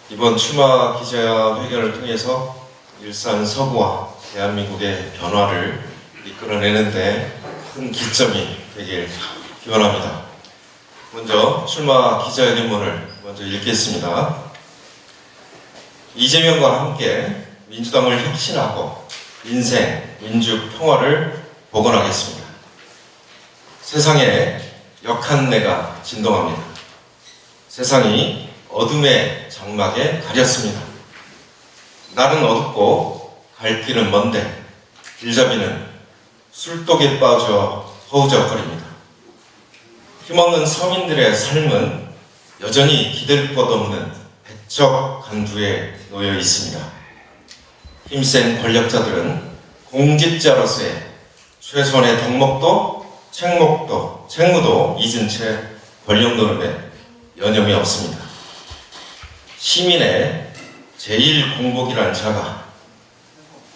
이번 출마 기자회견을 통해서 일산 서구와 대한민국의 변화를 이끌어내는데 큰 기점이 되길 기원합니다. 먼저 출마 기자회견문을 먼저 읽겠습니다. 이재명과 함께 민주당을 혁신하고 인생, 민주, 평화를 복원하겠습니다. 세상에 역한 내가 진동합니다. 세상이 어둠의 장막에 가렸습니다. 날은 어둡고 갈 길은 먼데 길잡이는 술독에 빠져 허우적거립니다. 힘없는 서민들의 삶은 여전히 기댈 것 없는 백적 간두에 놓여 있습니다. 힘센 권력자들은 공직자로서의 최소한의 덕목도 책무도 잊은 채 권력 노름에 여념이 없습니다. 시민의 제1공복이란 자가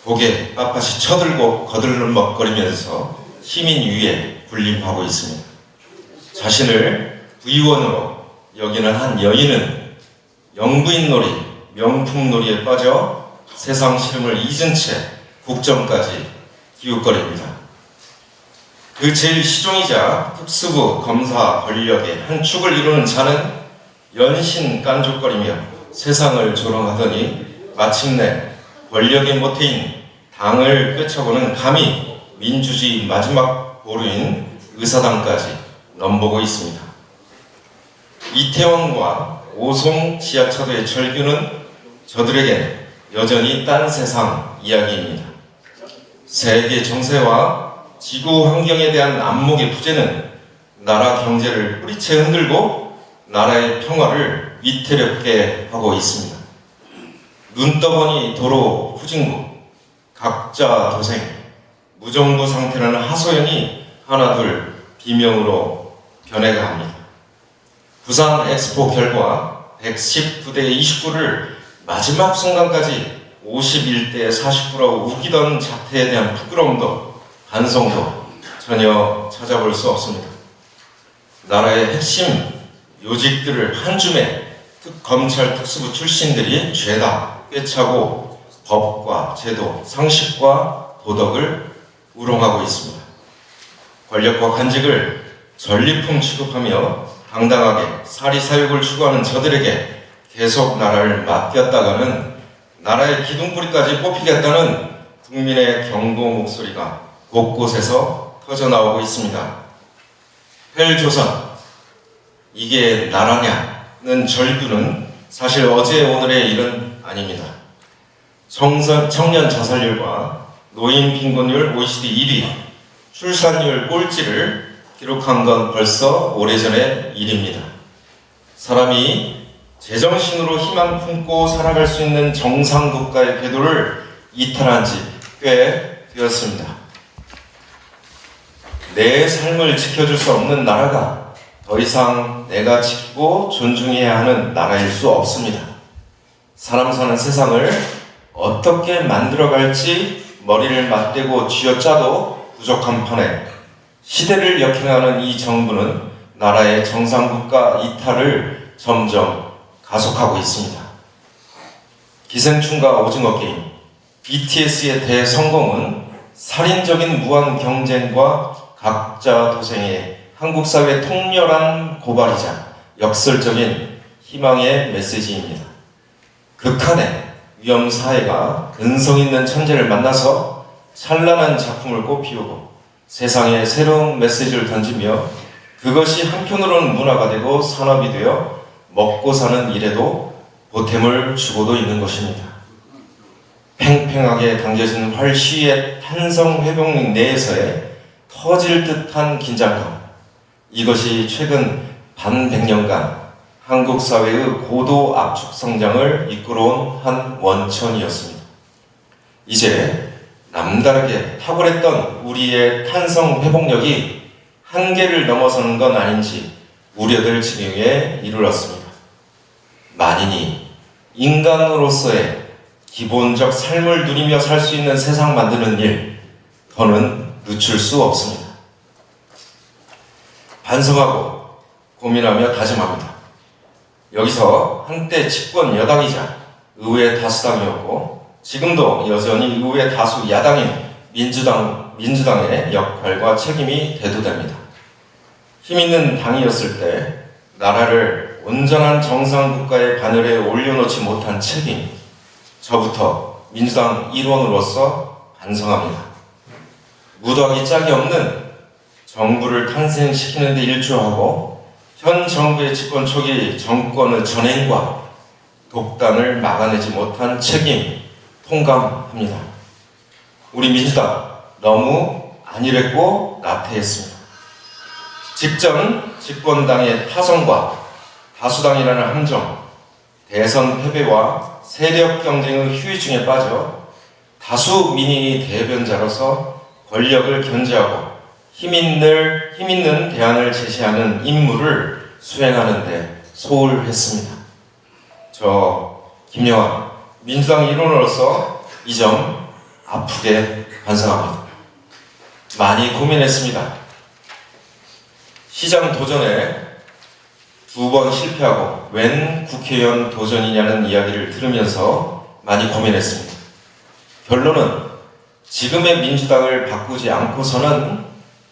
고개 빳빳이 쳐들고 거들먹거리면서 시민 위에 군림하고 있습니다. 자신을 부의원으로 여기는 한 여인은 영부인놀이, 명품놀이에 빠져 세상 시름을 잊은 채 국정까지 기웃거립니다. 그 제일 시종이자 특수부 검사 권력의 한 축을 이루는 자는 연신 깐족거리며 세상을 조롱하더니 마침내 권력의 모태인 당을 꿰차고는 감히 민주주의 마지막 보루인 의사당까지 넘보고 있습니다. 이태원과 오송 지하차도의 절규는 저들에겐 여전히 딴 세상 이야기입니다. 세계 정세와 지구 환경에 대한 안목의 부재는 나라 경제를 뿌리채 흔들고 나라의 평화를 위태롭게 하고 있습니다. 눈 떠보니 도로 후진국, 각자 도생, 무정부 상태라는 하소연이 하나둘 비명으로 변해가 합니다. 부산 엑스포 결과 119대 29를 마지막 순간까지 51대 49라고 우기던 자태에 대한 부끄러움도 반성도 전혀 찾아볼 수 없습니다. 나라의 핵심 요직들을 한 줌에 검찰 특수부 출신들이 죄다 꿰차고 법과 제도, 상식과 도덕을 우롱하고 있습니다. 권력과 관직을 전리품 취급하며 당당하게 사리사욕을 추구하는 저들에게 계속 나라를 맡겼다가는 나라의 기둥뿌리까지 뽑히겠다는 국민의 경고 목소리가 곳곳에서 터져나오고 있습니다. 헬조선, 이게 나라냐는 절규는 사실 어제 오늘의 일은 아닙니다. 청년 자살률과 노인 빈곤율 OECD 1위, 출산율 꼴찌를 기록한 건 벌써 오래전의 일입니다. 사람이 제정신으로 희망 품고 살아갈 수 있는 정상국가의 궤도를 이탈한 지 꽤 되었습니다. 내 삶을 지켜줄 수 없는 나라가 더 이상 내가 지키고 존중해야 하는 나라일 수 없습니다. 사람 사는 세상을 어떻게 만들어갈지 머리를 맞대고 쥐어짜도 부족한 판에 시대를 역행하는 이 정부는 나라의 정상국가 이탈을 점점 가속하고 있습니다. 기생충과 오징어 게임, BTS의 대성공은 살인적인 무한 경쟁과 각자 도생의 한국 사회의 통렬한 고발이자 역설적인 희망의 메시지입니다. 극한의 위험 사회가 근성 있는 천재를 만나서 찬란한 작품을 꽃피우고 세상에 새로운 메시지를 던지며 그것이 한편으로는 문화가 되고 산업이 되어 먹고 사는 일에도 보탬을 주고도 있는 것입니다. 팽팽하게 당겨진 활시위의 탄성 회복력 내에서의 터질 듯한 긴장감, 이것이 최근 반 100년간 한국 사회의 고도 압축 성장을 이끌어온 한 원천이었습니다. 이제 남다르게 탁월했던 우리의 탄성 회복력이 한계를 넘어서는 건 아닌지 우려될 지경에 이르렀습니다. 만인이 인간으로서의 기본적 삶을 누리며 살 수 있는 세상 만드는 일, 더는 늦출 수 없습니다. 반성하고 고민하며 다짐합니다. 여기서 한때 집권 여당이자 의회 다수당이었고 지금도 여전히 의회 다수 야당인 민주당의 역할과 책임이 대두됩니다. 힘있는 당이었을 때 나라를 온전한 정상국가의 바늘에 올려놓지 못한 책임, 저부터 민주당 일원으로서 반성합니다. 무더하기 짝이 없는 정부를 탄생시키는 데 일조하고 현 정부의 집권 초기 정권의 전횡과 독단을 막아내지 못한 책임 통감합니다. 우리 민주당 너무 안일했고 나태했습니다. 직전 집권당의 타성과 다수당이라는 함정, 대선 패배와 세력 경쟁의 휴유증에 빠져 다수 민의의 대변자로서 권력을 견제하고 힘있는 대안을 제시하는 임무를 수행하는 데 소홀했습니다. 저 김영환 민주당 일원으로서 이 점 아프게 반성합니다. 많이 고민했습니다. 시장 도전에 2번 실패하고 웬 국회의원 도전이냐는 이야기를 들으면서 많이 고민했습니다. 결론은 지금의 민주당을 바꾸지 않고서는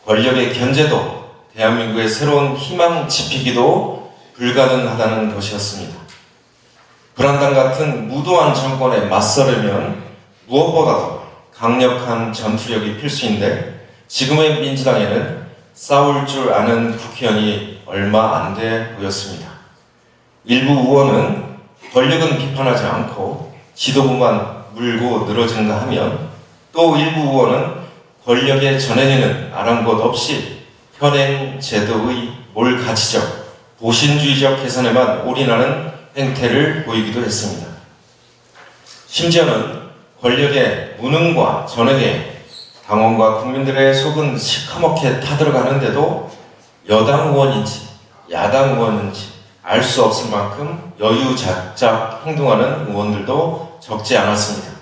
권력의 견제도 대한민국의 새로운 희망 지피기도 불가능하다는 것이었습니다. 불안당 같은 무도한 정권에 맞서려면 무엇보다도 강력한 전투력이 필수인데 지금의 민주당에는 싸울 줄 아는 국회의원이 얼마 안 돼 보였습니다. 일부 의원은 권력은 비판하지 않고 지도부만 물고 늘어진다 하면 또 일부 의원은 권력에 전해내는 아랑곳 없이 현행 제도의 몰가치적, 보신주의적 개선에만 올인하는 행태를 보이기도 했습니다. 심지어는 권력의 무능과 전횡에 당원과 국민들의 속은 시커멓게 타들어가는데도 여당 의원인지 야당 의원인지 알 수 없을 만큼 여유자작 행동하는 의원들도 적지 않았습니다.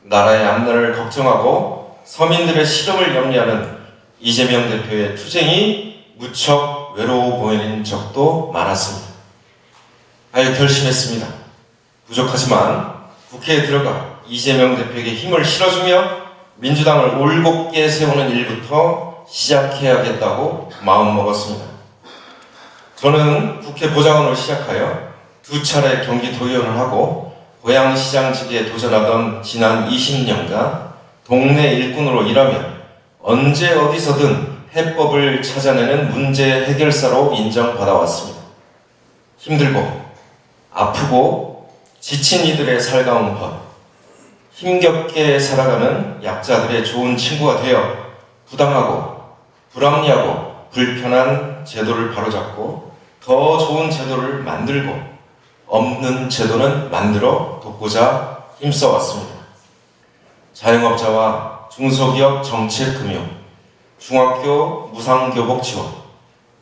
나라의 앞날을 걱정하고 서민들의 실험을 염려하는 이재명 대표의 투쟁이 무척 외로워 보이는 적도 많았습니다. 아예 결심했습니다. 부족하지만 국회에 들어가 이재명 대표에게 힘을 실어주며 민주당을 올곧게 세우는 일부터 시작해야겠다고 마음먹었습니다. 저는 국회 보좌관으로 시작하여 2차례 경기도의원을 하고 고양시장직에 도전하던 지난 20년간 동네 일꾼으로 일하며 언제 어디서든 해법을 찾아내는 문제 해결사로 인정받아왔습니다. 힘들고 아프고 지친 이들의 살가운 법, 힘겹게 살아가는 약자들의 좋은 친구가 되어 부당하고 불합리하고 불편한 제도를 바로잡고 더 좋은 제도를 만들고 없는 제도는 만들어 돕고자 힘써왔습니다. 자영업자와 중소기업 정책금융, 중학교 무상교복 지원,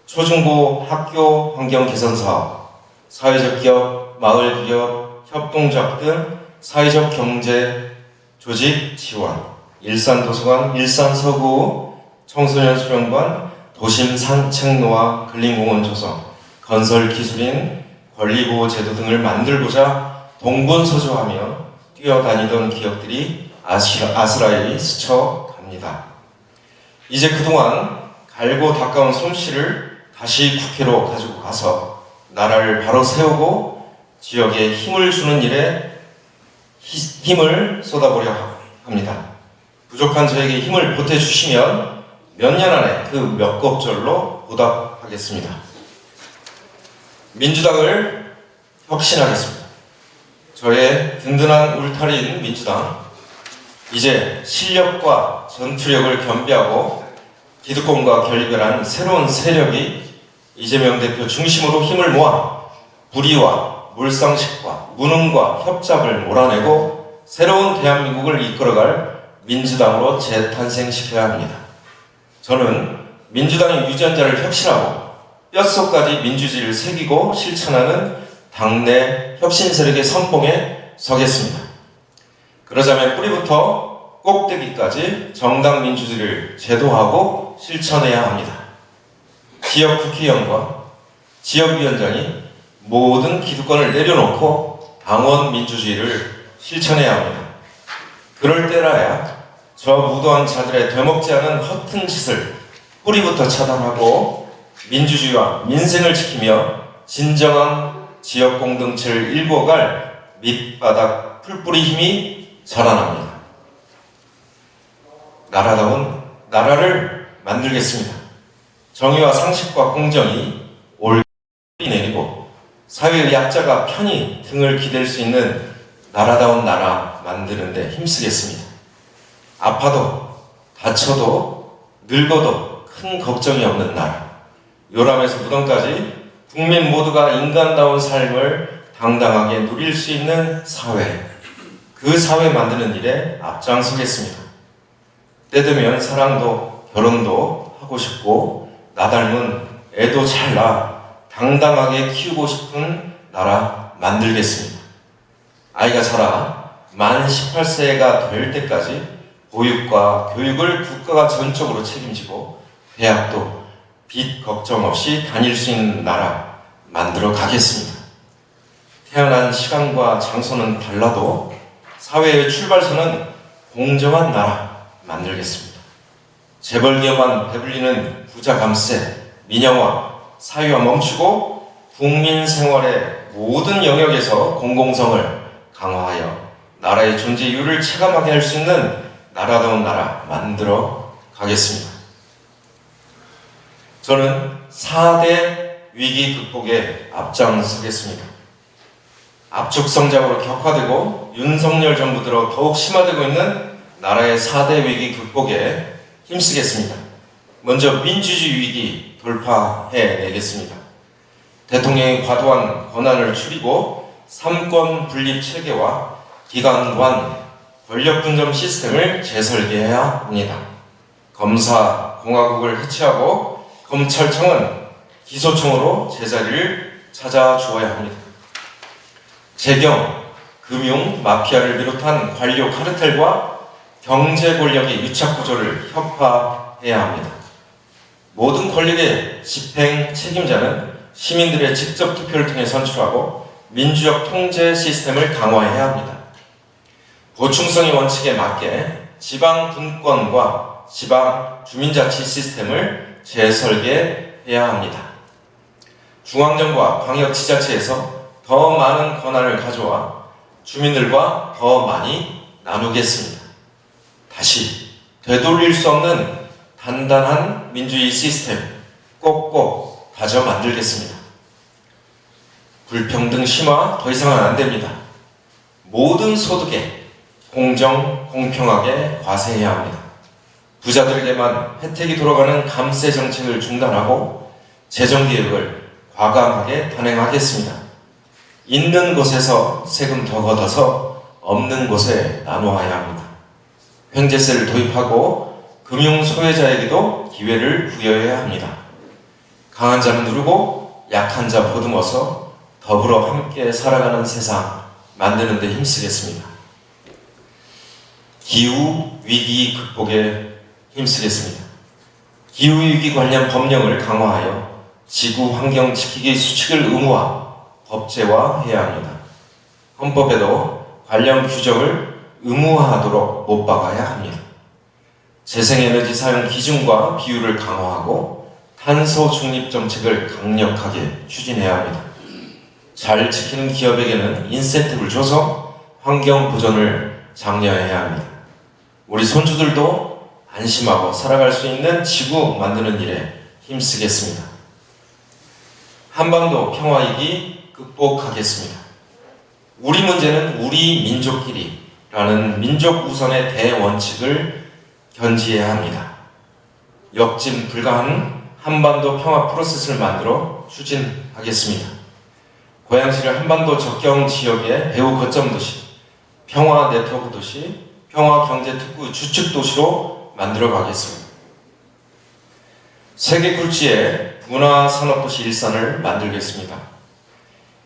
초중고 학교 환경 개선 사업, 사회적 기업, 마을 기업, 협동조합 등 사회적 경제 조직 지원, 일산도서관, 일산서구, 청소년 수련관, 도심 산책로와 근린공원 조성, 건설기술인, 권리보호제도 등을 만들고자 동분서주하며 뛰어다니던 기업들이 아스라이 스쳐갑니다. 이제 그동안 갈고 닦아온 솜씨를 다시 국회로 가지고 가서 나라를 바로 세우고 지역에 힘을 주는 일에 힘을 쏟아보려 합니다. 부족한 저에게 힘을 보태주시면 몇 년 안에 그 몇 겁절로 보답하겠습니다. 민주당을 혁신하겠습니다. 저의 든든한 울타리인 민주당, 이제 실력과 전투력을 겸비하고 기득권과 결별한 새로운 세력이 이재명 대표 중심으로 힘을 모아 불의와 몰상식과 무능과 협잡을 몰아내고 새로운 대한민국을 이끌어갈 민주당으로 재탄생시켜야 합니다. 저는 민주당의 유전자를 혁신하고 뼛속까지 민주주의를 새기고 실천하는 당내 혁신 세력의 선봉에 서겠습니다. 그러자면 뿌리부터 꼭대기까지 정당 민주주의를 제도하고 실천해야 합니다. 지역 국회의원과 지역위원장이 모든 기득권을 내려놓고 당원 민주주의를 실천해야 합니다. 그럴 때라야 저 무도한 자들의 되먹지 않은 허튼 짓을 뿌리부터 차단하고 민주주의와 민생을 지키며 진정한 지역 공동체를 일궈갈 밑바닥 풀뿌리 힘이 자라납니다. 나라다운 나라를 만들겠습니다. 정의와 상식과 공정이 올바르게 내리고 사회의 약자가 편히 등을 기댈 수 있는 나라다운 나라 만드는 데 힘쓰겠습니다. 아파도 다쳐도 늙어도 큰 걱정이 없는 나라, 요람에서 무덤까지 국민 모두가 인간다운 삶을 당당하게 누릴 수 있는 사회, 그 사회 만드는 일에 앞장서겠습니다. 때 되면 사랑도 결혼도 하고 싶고 나 닮은 애도 잘 낳아 당당하게 키우고 싶은 나라 만들겠습니다. 아이가 자라 만 18세가 될 때까지 보육과 교육을 국가가 전적으로 책임지고 대학도 빚 걱정 없이 다닐 수 있는 나라 만들어 가겠습니다. 태어난 시간과 장소는 달라도 사회의 출발선은 공정한 나라 만들겠습니다. 재벌기업만 배불리는 부자 감세, 민영화, 사회화 멈추고 국민 생활의 모든 영역에서 공공성을 강화하여 나라의 존재 이유를 체감하게 할 수 있는 나라다운 나라 만들어 가겠습니다. 저는 4대 위기 극복에 앞장서겠습니다. 압축 성장으로 격화되고 윤석열 정부 들어 더욱 심화되고 있는 나라의 4대 위기 극복에 힘쓰겠습니다. 먼저 민주주의 위기 돌파해내겠습니다. 대통령의 과도한 권한을 줄이고 삼권 분립 체계와 기관관 권력 분점 시스템을 재설계해야 합니다. 검사 공화국을 해체하고 검찰청은 기소청으로 제자리를 찾아주어야 합니다. 재경, 금융, 마피아를 비롯한 관료 카르텔과 경제 권력의 유착 구조를 혁파해야 합니다. 모든 권력의 집행 책임자는 시민들의 직접 투표를 통해 선출하고 민주적 통제 시스템을 강화해야 합니다. 보충성의 원칙에 맞게 지방 분권과 지방 주민자치 시스템을 재설계해야 합니다. 중앙정부와 광역지자체에서 더 많은 권한을 가져와 주민들과 더 많이 나누겠습니다. 다시 되돌릴 수 없는 단단한 민주주의 시스템 꼭꼭 다져 만들겠습니다. 불평등 심화 더 이상은 안 됩니다. 모든 소득에 공정, 공평하게 과세해야 합니다. 부자들에게만 혜택이 돌아가는 감세 정책을 중단하고 재정개혁을 과감하게 단행하겠습니다. 있는 곳에서 세금 더 걷어서 없는 곳에 나누어야 합니다. 횡재세를 도입하고 금융 소외자에게도 기회를 부여해야 합니다. 강한 자는 누르고 약한 자 보듬어서 더불어 함께 살아가는 세상 만드는 데 힘쓰겠습니다. 기후위기 극복에 힘쓰겠습니다. 기후위기 관련 법령을 강화하여 지구 환경 지키기 수칙을 의무화, 법제화해야 합니다. 헌법에도 관련 규정을 의무화하도록 못 박아야 합니다. 재생에너지 사용 기준과 비율을 강화하고 탄소 중립 정책을 강력하게 추진해야 합니다. 잘 지키는 기업에게는 인센티브를 줘서 환경 보존을 장려해야 합니다. 우리 손주들도 안심하고 살아갈 수 있는 지구 만드는 일에 힘쓰겠습니다. 한반도 평화위기 극복하겠습니다. 우리 문제는 우리 민족끼리라는 민족 우선의 대원칙을 견지해야 합니다. 역진 불가한 한반도 평화 프로세스를 만들어 추진하겠습니다. 고양시를 한반도 접경 지역의 배후 거점 도시, 평화 네트워크 도시, 평화 경제 특구 주축 도시로 만들어 가겠습니다. 세계 굴지의 문화산업도시 일산을 만들겠습니다.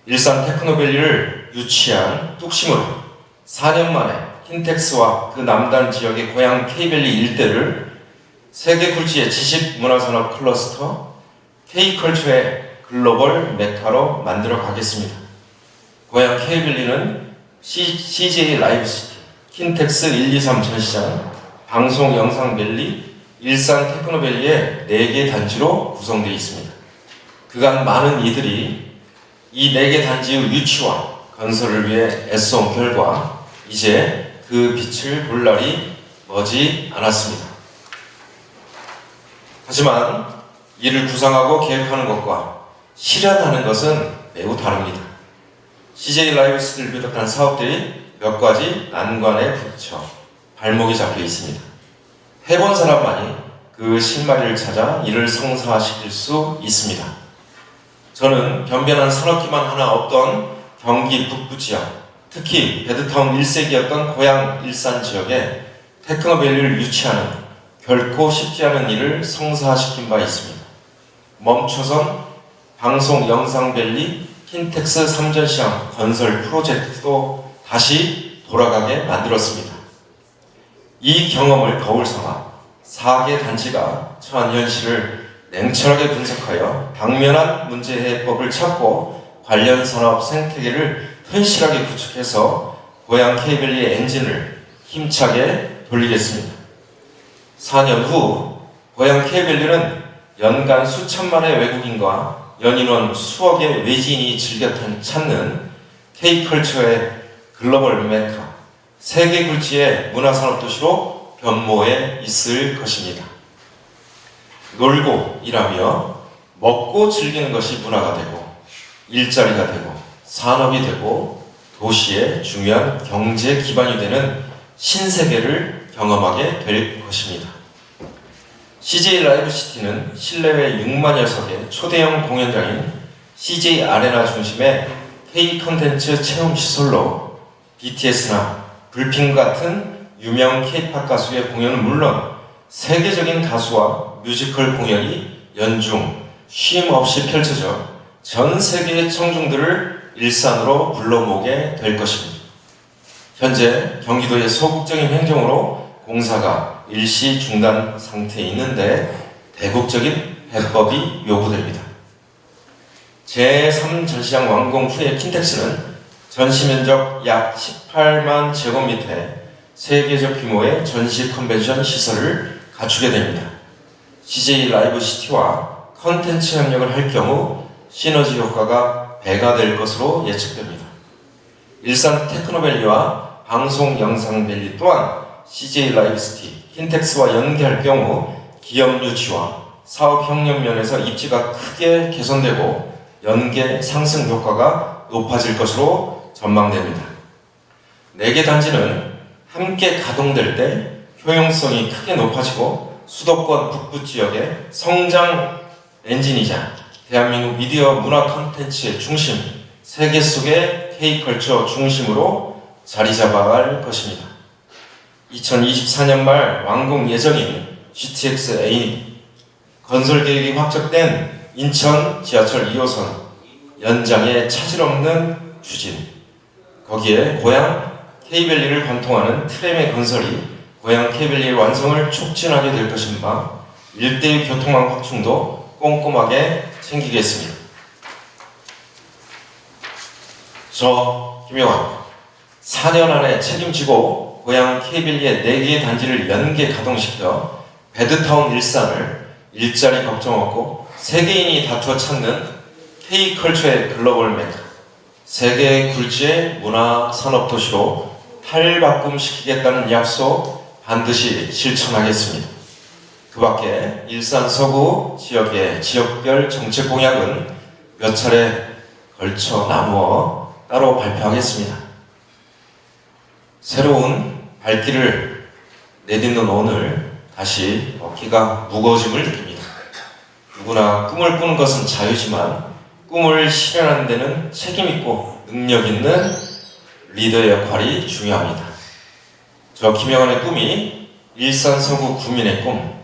일산 테크노밸리를 유치한 뚝심으로 4년 만에 킨텍스와 그 남단 지역의 고향 K밸리 일대를 세계 굴지의 지식 문화산업 클러스터 K컬처의 글로벌 메카로 만들어 가겠습니다. 고향 K빌리는 CJ 라이브시티, 킨텍스 123 전시장, 방송 영상밸리, 일산 테크노밸리의 4개 단지로 구성되어 있습니다. 그간 많은 이들이 이 4개 단지의 유치와 건설을 위해 애써온 결과 이제 그 빛을 볼 날이 머지 않았습니다. 하지만 이를 구상하고 계획하는 것과 실현하는 것은 매우 다릅니다. CJ 라이브시티를 비롯한 사업들이 몇 가지 난관에 부딪혀 발목이 잡혀 있습니다. 해본 사람만이 그 실마리를 찾아 이를 성사시킬 수 있습니다. 저는 변변한 산업기만 하나 없던 경기 북부 지역, 특히 배드타운 1세기였던 고향 일산 지역에 테크노밸리를 유치하는 결코 쉽지 않은 일을 성사시킨 바 있습니다. 멈춰선 방송 영상밸리 킨텍스 3전시장 건설 프로젝트도 다시 돌아가게 만들었습니다. 이 경험을 거울 삼아 4개 단지가 처한 현실을 냉철하게 분석하여 당면한 문제 해법을 찾고 관련 산업 생태계를 튼실하게 구축해서 고향 K밸리의 엔진을 힘차게 돌리겠습니다. 4년 후 고향 K밸리는 연간 수천만의 외국인과 연인원 수억의 외지인이 즐겨 찾는 K컬처의 글로벌 메카, 세계 굴지의 문화산업도시로 변모해 있을 것입니다. 놀고 일하며 먹고 즐기는 것이 문화가 되고 일자리가 되고 산업이 되고 도시의 중요한 경제 기반이 되는 신세계를 경험하게 될 것입니다. CJ 라이브시티는 실내외 6만여 석의 초대형 공연장인 CJ 아레나 중심의 K 컨텐츠 체험 시설로 BTS나 블핑 같은 유명 K-팝 가수의 공연은 물론 세계적인 가수와 뮤지컬 공연이 연중 쉼 없이 펼쳐져 전 세계의 청중들을 일산으로 불러 모으게 될 것입니다. 현재 경기도의 소극적인 행정으로 공사가 일시 중단 상태에 있는데 대국적인 해법이 요구됩니다. 제3전시장 완공 후에 킨텍스는 전시 면적 약 18만 제곱미터의 세계적 규모의 전시 컨벤션 시설을 갖추게 됩니다. CJ 라이브시티와 컨텐츠 협력을 할 경우 시너지 효과가 배가 될 것으로 예측됩니다. 일산 테크노밸리와 방송 영상밸리 또한 CJ 라이브시티, 킨텍스와 연계할 경우 기업 유치와 사업 협력 면에서 입지가 크게 개선되고 연계 상승 효과가 높아질 것으로 전망됩니다. 4개 단지는 함께 가동될 때 효용성이 크게 높아지고 수도권 북부 지역의 성장 엔진이자 대한민국 미디어 문화 콘텐츠의 중심, 세계 속의 K컬처 중심으로 자리 잡아갈 것입니다. 2024년 말 완공 예정인 GTX-A 건설 계획이 확정된 인천 지하철 2호선 연장에 차질 없는 추진, 거기에 고향 K밸리를 관통하는 트램의 건설이 고향 K밸리의 완성을 촉진하게 될 것인가 일대의 교통망 확충도 꼼꼼하게 챙기겠습니다. 저 김용환 4년 안에 책임지고 고향 K밸리의 4개의 단지를 연계 가동시켜 배드타운 일산을 일자리 걱정 없고 세계인이 다투어 찾는 K컬처의 글로벌 메카, 세계 굴지의 문화 산업 도시로 탈바꿈시키겠다는 약속 반드시 실천하겠습니다. 그 밖에 일산 서구 지역의 지역별 정책 공약은 몇 차례 걸쳐 나누어 따로 발표하겠습니다. 새로운 발길을 내딛는 오늘 다시 어깨가 무거워짐을 느낍니다. 누구나 꿈을 꾸는 것은 자유지만 꿈을 실현하는 데는 책임있고 능력있는 리더의 역할이 중요합니다. 저 김영환의 꿈이 일산 서구 구민의 꿈,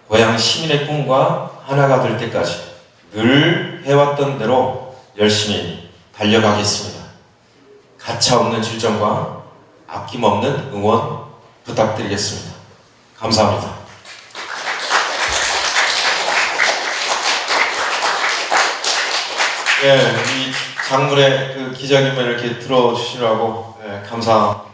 고향 시민의 꿈과 하나가 될 때까지 늘 해왔던 대로 열심히 달려가겠습니다. 가차없는 질정과 아낌없는 응원 부탁드리겠습니다. 감사합니다. 이 장문의 그 기자님을 이렇게 들어주시라고 감사합니다.